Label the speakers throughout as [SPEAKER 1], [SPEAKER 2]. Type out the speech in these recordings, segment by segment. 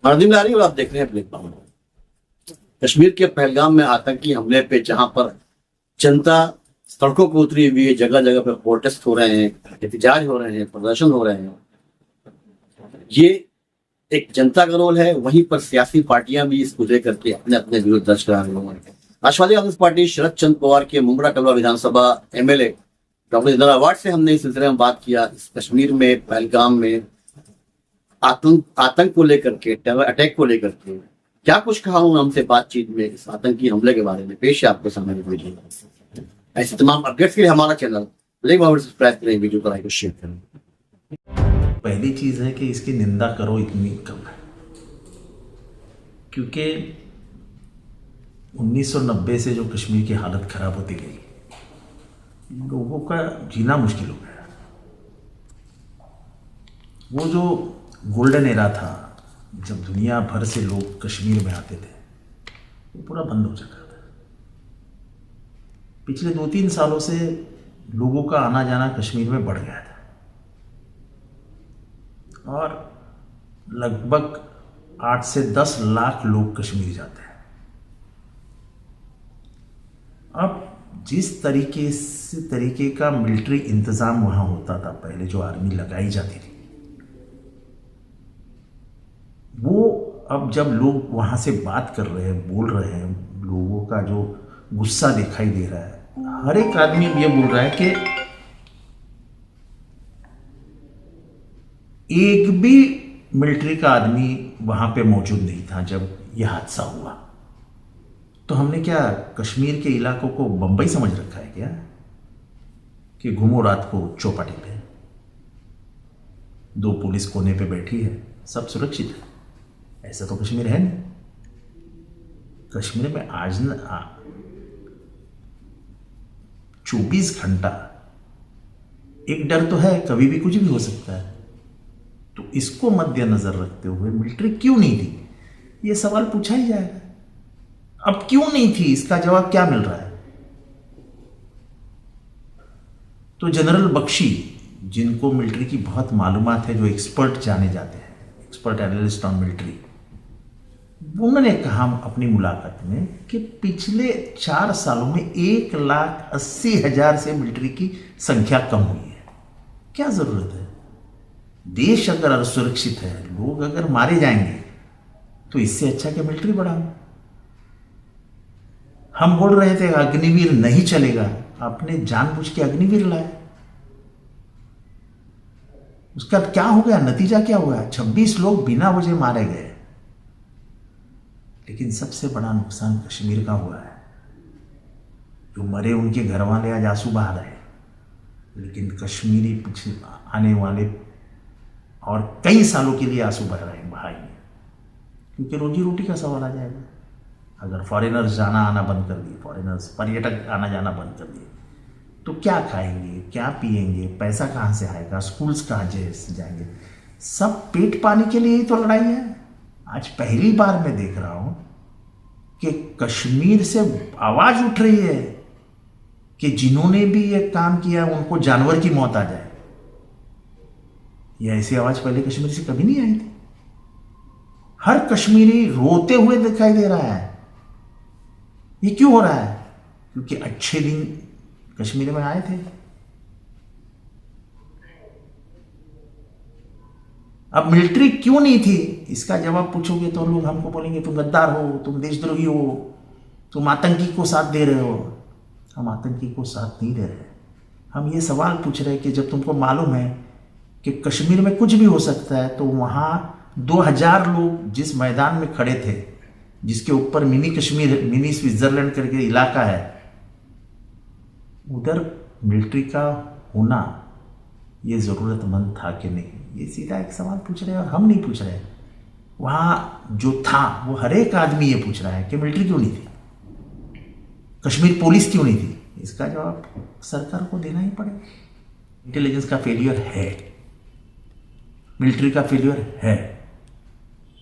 [SPEAKER 1] नाज़रीन आ रही और आप देख रहे हैं प्लेटफॉर्म। कश्मीर के पहलगाम में आतंकी हमले पे जहां पर जनता सड़कों पर उतरी हुई है, जगह जगह पे प्रोटेस्ट हो रहे हैं, एहतजाज हो रहे हैं, प्रदर्शन हो रहे हैं। ये एक जनता का रोल है। वहीं पर सियासी पार्टियां भी इसको लेकर के अपने अपने विरोध दर्ज करा रही हैं। राष्ट्रवादी कांग्रेस पार्टी शरद चंद्र पवार के मुंब्रा कलवा विधानसभा एमएलए डॉक्टर जिंदाल अवार्ड से हमने इस सिलसिले में बात किया। इस कश्मीर में पहलगाम में आतंक को लेकर के, टेरर अटैक को लेकर के क्या कुछ कहा उन्होंने हमसे बातचीत में, इस आतंकी हमले के बारे में पेश है आपके सामने वीडियो। ऐसे तमाम अपडेट्स के लिए हमारा चैनल सब्सक्राइब करें, वीडियो को लाइक और शेयर करें।
[SPEAKER 2] पहली चीज है कि इसकी निंदा करो इतनी कम है, क्योंकि 1990 से जो कश्मीर की हालत खराब होती गई, लोगों का जीना मुश्किल हो गया। वो जो गोल्डन एरा था जब दुनिया भर से लोग कश्मीर में आते थे, वो पूरा बंद हो चुका था। पिछले 2-3 सालों से लोगों का आना जाना कश्मीर में बढ़ गया था और लगभग 8 से 10 लाख लोग कश्मीर जाते हैं। अब जिस तरीके का मिलिट्री इंतजाम वहां होता था पहले, जो आर्मी लगाई जाती थी, वो अब जब लोग वहां से बात कर रहे हैं, बोल रहे हैं, लोगों का जो गुस्सा दिखाई दे रहा है, हर एक आदमी ये बोल रहा है कि एक भी मिलिट्री का आदमी वहां पे मौजूद नहीं था जब यह हादसा हुआ। तो हमने क्या कश्मीर के इलाकों को बंबई समझ रखा है क्या, कि घूमो रात को चौपाटी पे, 2 पुलिस कोने पे बैठी है, सब सुरक्षित है? ऐसा तो कश्मीर है नहीं। कश्मीर में आज 24 घंटा एक डर तो है, कभी भी कुछ भी हो सकता है। तो इसको मद्देनजर रखते हुए मिलिट्री क्यों नहीं थी, यह सवाल पूछा ही जाएगा। अब क्यों नहीं थी, इसका जवाब क्या मिल रहा है? तो जनरल बख्शी, जिनको मिलिट्री की बहुत मालूमात है, जो एक्सपर्ट जाने जाते हैं, एक्सपर्ट एनालिस्ट ऑन मिलिट्री, उन्होंने कहा अपनी मुलाकात में कि पिछले 4 सालों में 1,80,000 से मिलिट्री की संख्या कम हुई है। क्या जरूरत है? देश अगर असुरक्षित है, लोग अगर मारे जाएंगे, तो इससे अच्छा कि मिलिट्री बढ़ाओ। हम बोल रहे थे अग्निवीर नहीं चलेगा, आपने जानबूझ के अग्निवीर लाया। उसका क्या हो गया, नतीजा क्या हुआ? 26 लोग बिना वजह मारे गए। लेकिन सबसे बड़ा नुकसान कश्मीर का हुआ है। जो मरे उनके घर वाले आज आंसू बहा रहे हैं, लेकिन कश्मीरी पीछे आने वाले और कई सालों के लिए आंसू बह रहे हैं, बहाएंगे, क्योंकि रोजी रोटी का सवाल आ जाएगा। अगर फॉरेनर्स जाना आना बंद कर दिए, फॉरेनर्स पर्यटक आना जाना बंद कर दिए, तो क्या खाएंगे, क्या पिएंगे, पैसा कहाँ से आएगा, स्कूल्स कहाँ से जाएंगे? सब पेट पानी के लिए ही तो लड़ाई है। आज पहली बार मैं देख रहा हूं कि कश्मीर से आवाज उठ रही है कि जिन्होंने भी ये काम किया उनको जानवर की मौत आ जाए। ये ऐसी आवाज पहले कश्मीर से कभी नहीं आई थी। हर कश्मीरी रोते हुए दिखाई दे रहा है। ये क्यों हो रहा है? क्योंकि अच्छे दिन कश्मीर में आए थे। अब मिलिट्री क्यों नहीं थी, इसका जवाब पूछोगे तो लोग हमको बोलेंगे तुम गद्दार हो, तुम देशद्रोही हो, तुम आतंकी को साथ दे रहे हो। हम आतंकी को साथ नहीं दे रहे। हम ये सवाल पूछ रहे हैं कि जब तुमको मालूम है कि कश्मीर में कुछ भी हो सकता है, तो वहां 2000 लोग जिस मैदान में खड़े थे, जिसके ऊपर मिनी कश्मीर, मिनी स्विट्जरलैंड करके इलाका है, उधर मिलिट्री का होना ये जरूरतमंद था कि नहीं? ये सीधा एक सवाल पूछ रहे हैं और हम नहीं पूछ रहे। वहां जो था वो हर एक आदमी ये पूछ रहा है कि मिलिट्री क्यों नहीं थी, कश्मीर पुलिस क्यों नहीं थी? इसका जवाब सरकार को देना ही पड़ेगा। इंटेलिजेंस का फेलियर है, मिलिट्री का फेलियर है,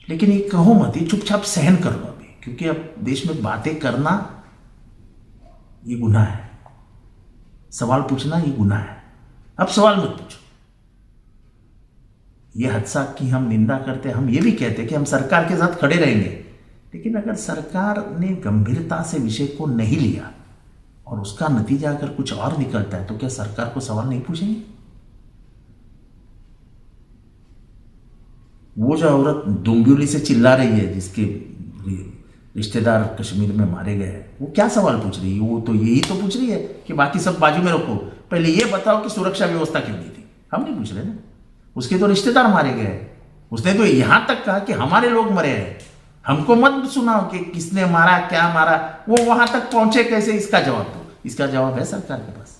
[SPEAKER 2] लेकिन ये कहो मत, ये चुपचाप सहन कर लो अभी, क्योंकि अब देश में बातें करना ये गुनाह है, सवाल पूछना ये गुनाह है। अब सवाल मत पूछो। ये हादसा की हम निंदा करते, हम ये भी कहते कि हम सरकार के साथ खड़े रहेंगे, लेकिन अगर सरकार ने गंभीरता से विषय को नहीं लिया और उसका नतीजा अगर कुछ और निकलता है तो क्या सरकार को सवाल नहीं पूछेंगे? वो जो औरत डोंबिवली से चिल्ला रही है जिसके रिश्तेदार कश्मीर में मारे गए हैं, वो क्या सवाल पूछ रही है? वो तो यही तो पूछ रही है कि बाकी सब बाजू में रखो, पहले ये बताओ कि सुरक्षा व्यवस्था क्यों नहीं थी। हम नहीं पूछ रहे ना, उसके तो रिश्तेदार मारे गए हैं। उसने तो यहां तक कहा कि हमारे लोग मरे हैं, हमको मत सुनाओ कि किसने मारा, क्या मारा। वो वहां तक पहुंचे कैसे, इसका जवाब दो। इसका जवाब है सरकार के पास।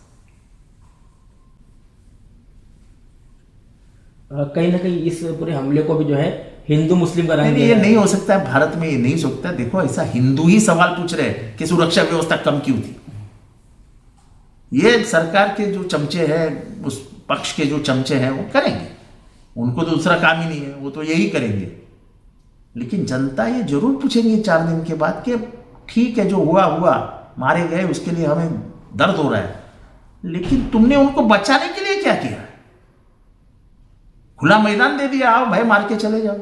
[SPEAKER 3] कहीं ना कहीं इस पूरे हमले को भी जो है हिंदू मुस्लिम का रंग
[SPEAKER 2] ये नहीं हो सकता है, भारत में ये नहीं हो सकता। देखो, ऐसा हिंदू ही सवाल पूछ रहे हैं कि सुरक्षा व्यवस्था कम क्यों थी। ये सरकार के जो चमचे हैं, उस पक्ष के जो चमचे हैं, वो करेंगे, उनको तो दूसरा काम ही नहीं है, वो तो यही करेंगे। लेकिन जनता ये जरूर पूछेंगे 4 दिन के बाद कि ठीक है, जो हुआ हुआ, मारे गए, उसके लिए हमें दर्द हो रहा है, लेकिन तुमने उनको बचाने के लिए क्या किया? खुला मैदान दे दिया, आओ भाई मार के चले जाओ।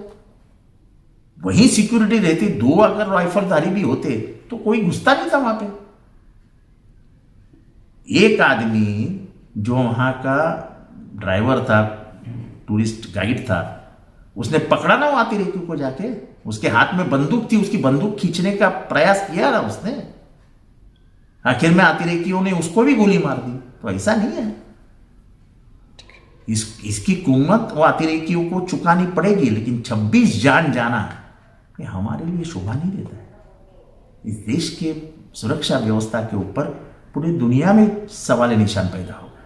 [SPEAKER 2] वहीं सिक्योरिटी रहती, 2 अगर राइफलधारी भी होते तो कोई घुसता नहीं था वहां पे। एक आदमी जो वहां का ड्राइवर था, टूरिस्ट गाइड था, उसने पकड़ा ना वो अतिरेकी को जाके, उसके हाथ में बंदूक थी, उसकी बंदूक खींचने का प्रयास किया ना उसने, आखिर में अतिरेकियों ने उसको भी गोली मार दी। तो ऐसा नहीं है, इसकी कीमत वो अतिरेकियों को चुकानी पड़ेगी, लेकिन 26 जान जाना ये हमारे लिए शोभा नहीं देता है। इस देश के सुरक्षा व्यवस्था के ऊपर पूरी दुनिया में सवाल निशान पैदा होगा।